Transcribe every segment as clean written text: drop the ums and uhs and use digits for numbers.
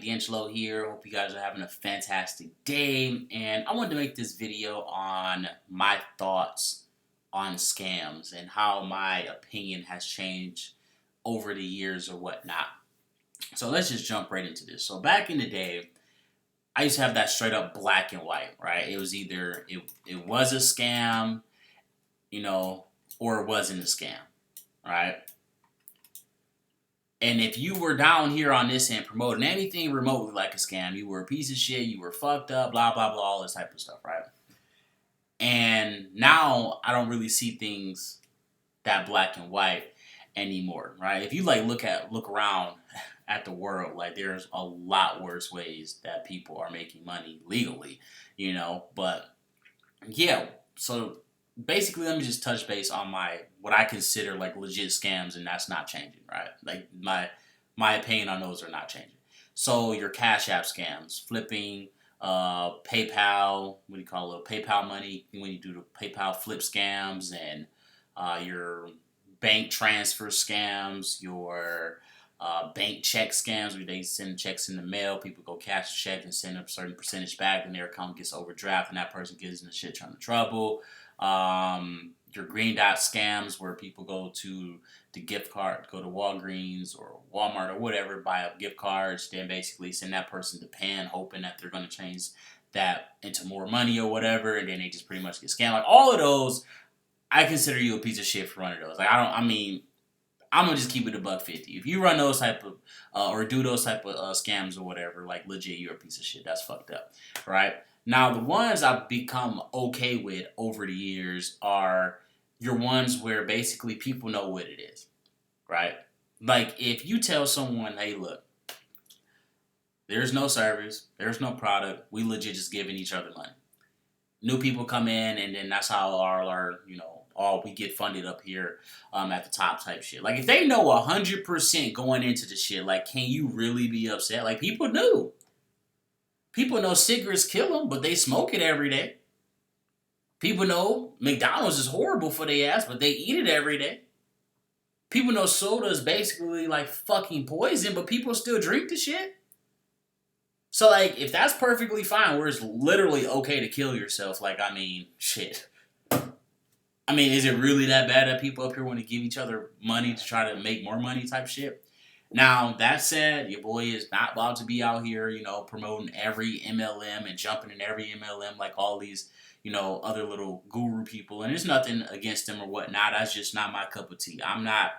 DeAngelo here. Hope you guys are having a fantastic day. And I wanted to make this video on my thoughts on scams and how my opinion has changed over the years or whatnot. So let's just jump right into this. So back in the day, I used to have that straight up black and white, right? It was either it was a scam, or it wasn't a scam, right? And if you were down here on this end promoting anything remotely like a scam, you were a piece of shit, you were fucked up, blah, blah, blah, all this type of stuff, right? And now I don't really see things that black and white anymore, right? If you look around at the world, like there's a lot worse ways that people are making money legally, but yeah, so basically let me just touch base on what I consider like legit scams, and that's not changing, right? Like my opinion on those are not changing. So your Cash App scams, flipping PayPal, what do you call it, PayPal money, when you do the PayPal flip scams, and your bank transfer scams, your bank check scams where they send checks in the mail, people go cash a check and send a certain percentage back, and their account gets overdraft, and that person gets in a shit ton of trouble. Your green dot scams where people go to the gift card, go to Walgreens or Walmart or whatever, buy up gift cards, then basically send that person to PAN, hoping that they're going to change that into more money or whatever, and then they just pretty much get scammed. Like all of those, I consider you a piece of shit for running those. Like I'm gonna just keep it a $1.50. If you run those type of or do those type of scams or whatever, like legit, you're a piece of shit. That's fucked up, right? Now the ones I've become okay with over the years are your ones where basically people know what it is, right? Like if you tell someone, hey, look, there's no service, there's no product, we legit just giving each other money. New people come in, and then that's how our all we get funded up here at the top type shit. Like if they know 100% going into the shit, like can you really be upset? Like people knew. People know cigarettes kill them, but they smoke it every day. People know McDonald's is horrible for their ass, but they eat it every day. People know soda is basically like fucking poison, but people still drink the shit. So like if that's perfectly fine, where it's literally okay to kill yourself, like shit. Is it really that bad that people up here want to give each other money to try to make more money type shit? Now, that said, your boy is not about to be out here, promoting every MLM and jumping in every MLM like all these, other little guru people. And there's nothing against them or whatnot. That's just not my cup of tea. I'm not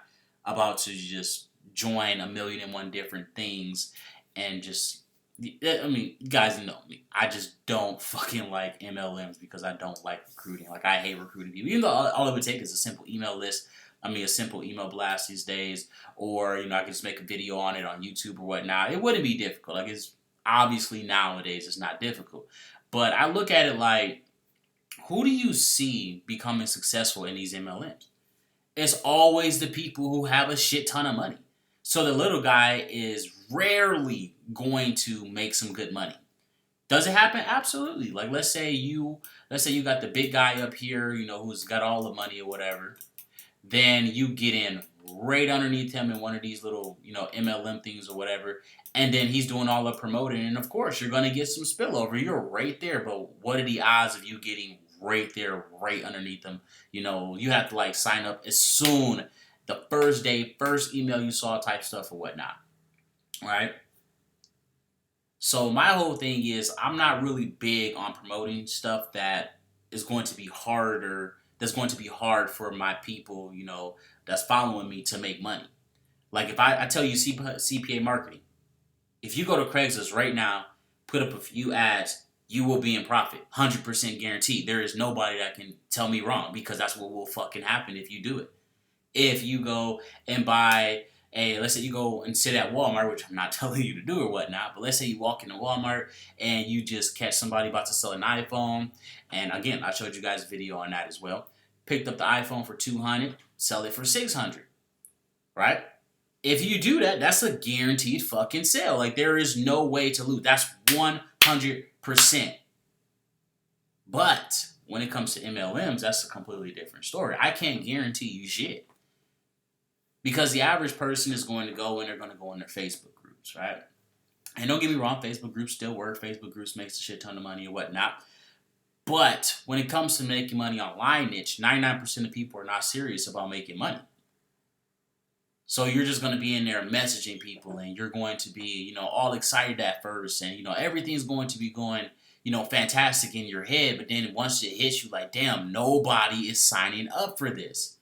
about to just join a million and one different things and just you guys know me. I just don't fucking like MLMs because I don't like recruiting. Like, I hate recruiting people. Even though all it would take is a simple email list. A simple email blast these days. Or, I can just make a video on it on YouTube or whatnot. It wouldn't be difficult. Like, it's obviously nowadays it's not difficult. But I look at it like, who do you see becoming successful in these MLMs? It's always the people who have a shit ton of money. So the little guy is rarely going to make some good money. Does it happen? Absolutely. Like let's say you got the big guy up here, who's got all the money or whatever. Then you get in right underneath him in one of these little, MLM things or whatever, and then he's doing all the promoting, and of course you're gonna get some spillover. You're right there, but what are the odds of you getting right there, right underneath him? You have to sign up as soon the first day, first email you saw type stuff or whatnot, right? So my whole thing is I'm not really big on promoting stuff that is going to be harder. That's going to be hard for my people, that's following me to make money. Like if I tell you CPA marketing, if you go to Craigslist right now, put up a few ads, you will be in profit, 100% guaranteed. There is nobody that can tell me wrong because that's what will fucking happen if you do it. If you go and buy let's say you go and sit at Walmart, which I'm not telling you to do or whatnot, but let's say you walk into Walmart and you just catch somebody about to sell an iPhone. And again, I showed you guys a video on that as well. Picked up the iPhone for $200, sell it for $600, right? If you do that, that's a guaranteed fucking sale. Like there is no way to lose. That's 100%. But when it comes to MLMs, that's a completely different story. I can't guarantee you shit. Because the average person is going to go and they're going to go in their Facebook groups, right? And don't get me wrong, Facebook groups still work. Facebook groups makes a shit ton of money and whatnot. But when it comes to making money online, niche, 99% of people are not serious about making money. So you're just going to be in there messaging people, and you're going to be, all excited at first, and everything's going to be going, fantastic in your head. But then once it hits you, like, damn, nobody is signing up for this.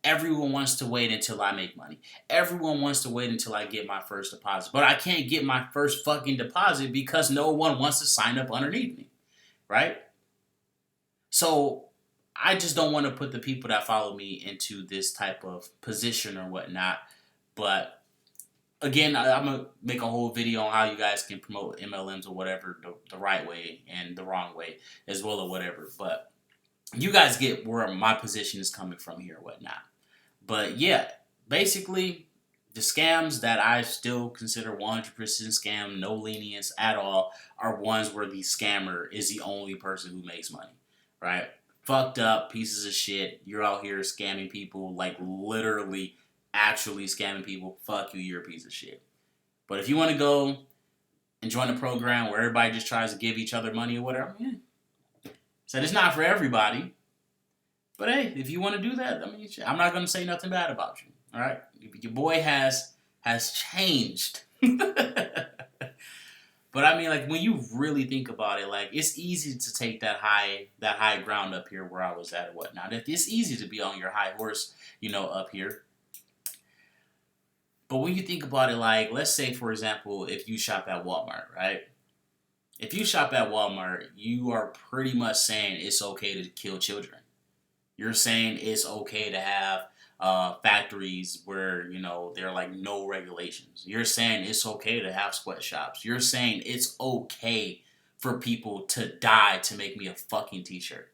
Everyone wants to wait until I make money. Everyone wants to wait until I get my first deposit. But I can't get my first fucking deposit because no one wants to sign up underneath me, right? So I just don't want to put the people that follow me into this type of position or whatnot. But again, I'm going to make a whole video on how you guys can promote MLMs or whatever the right way and the wrong way as well or whatever. But you guys get where my position is coming from here or whatnot. But yeah, basically the scams that I still consider 100% scam, no lenience at all, are ones where the scammer is the only person who makes money, right? Fucked up pieces of shit. You're out here scamming people, like literally actually scamming people. Fuck you, you're a piece of shit. But if you want to go and join a program where everybody just tries to give each other money or whatever, so it's not for everybody. But hey, if you want to do that, I'm not going to say nothing bad about you. All right, your boy has changed. But like when you really think about it, like it's easy to take that high ground up here where I was at or whatnot. It's easy to be on your high horse, up here. But when you think about it, like let's say for example, if you shop at Walmart, right? If you shop at Walmart, you are pretty much saying it's okay to kill children. You're saying it's okay to have factories where, there are like no regulations. You're saying it's okay to have sweatshops. You're saying it's okay for people to die to make me a fucking t-shirt.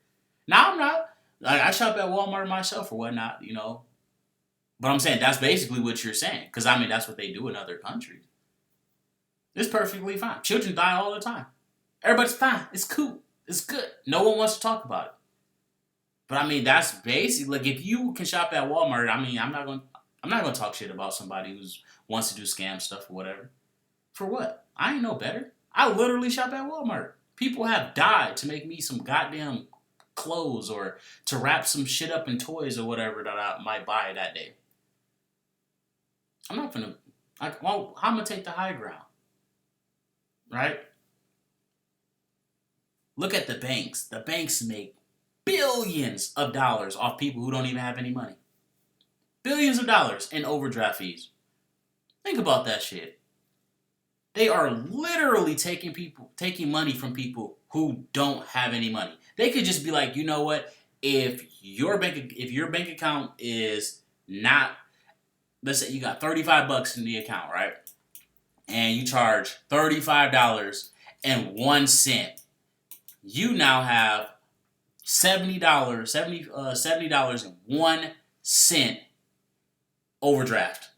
Now I'm not. Like I shop at Walmart myself or whatnot, But I'm saying that's basically what you're saying. Because that's what they do in other countries. It's perfectly fine. Children die all the time. Everybody's fine. It's cool. It's good. No one wants to talk about it. But that's basic. Like if you can shop at Walmart, I'm not gonna talk shit about somebody who wants to do scam stuff or whatever. For what? I ain't no better. I literally shop at Walmart. People have died to make me some goddamn clothes or to wrap some shit up in toys or whatever that I might buy that day. I'm not gonna. How am gonna take the high ground? Right? Look at the banks. The banks make billions of dollars off people who don't even have any money. Billions of dollars in overdraft fees. Think about that shit. They are literally taking money from people who don't have any money. They could just be like, you know what? If your bank account is not, let's say you got $35 in the account, right? And you charge $35.01. You now have $70.01 overdraft.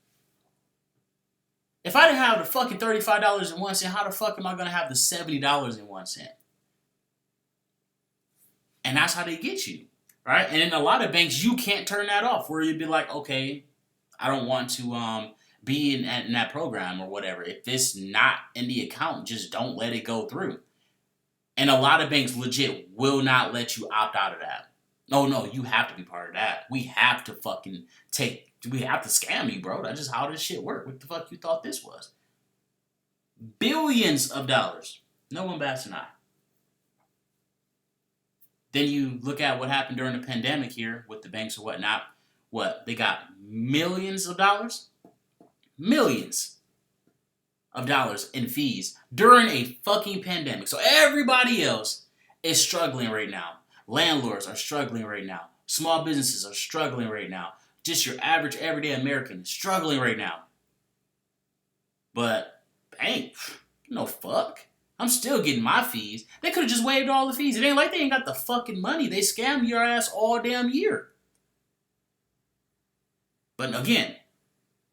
If I didn't have the fucking $35.01, how the fuck am I gonna have the $70.01? And that's how they get you, right? And in a lot of banks, you can't turn that off. Where you'd be like, okay, I don't want to be in that program or whatever. If it's not in the account, just don't let it go through. And a lot of banks legit will not let you opt out of that. No, you have to be part of that. We have to scam you, bro. That's just how this shit works. What the fuck you thought this was? Billions of dollars. No one bats an eye. Then you look at what happened during the pandemic here with the banks or whatnot. What? They got millions of dollars? Millions of dollars in fees during a fucking pandemic. So everybody else is struggling right now. Landlords are struggling right now. Small businesses are struggling right now. Just your average everyday American is struggling right now. But bank, no fuck. I'm still getting my fees. They could have just waived all the fees. It ain't like they ain't got the fucking money. They scam your ass all damn year. But again,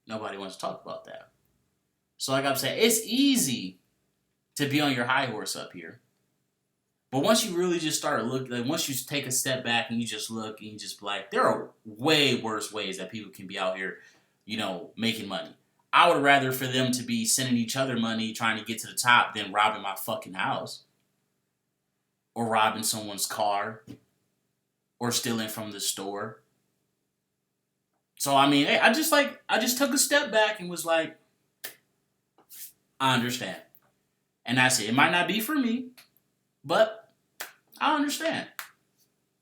nobody wants to talk about that. So like I'm saying, it's easy to be on your high horse up here. But once you really just start looking, like once you take a step back and you just look and you just be like, there are way worse ways that people can be out here, making money. I would rather for them to be sending each other money trying to get to the top than robbing my fucking house or robbing someone's car or stealing from the store. So I mean, hey, I just took a step back and was like, I understand. And that's it. It might not be for me, but I understand.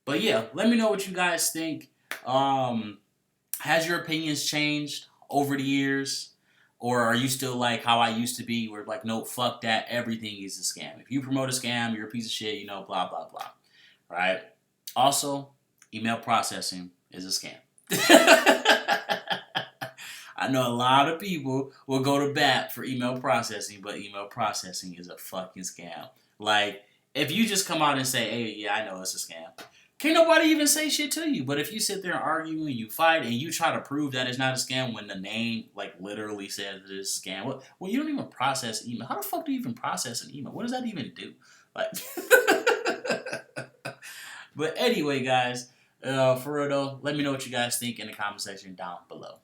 But yeah, let me know what you guys think. Has your opinions changed over the years? Or are you still like how I used to be, where like, no, fuck that, everything is a scam. If you promote a scam, you're a piece of shit, you know, blah, blah, blah. Right? Also, email processing is a scam. I know a lot of people will go to bat for email processing, but email processing is a fucking scam. Like, if you just come out and say, hey, yeah, I know it's a scam, can't nobody even say shit to you. But if you sit there and argue and you fight and you try to prove that it's not a scam when the name, like, literally says it's a scam, well, you don't even process email. How the fuck do you even process an email? What does that even do? Like, but anyway, guys, for real though, let me know what you guys think in the comment section down below.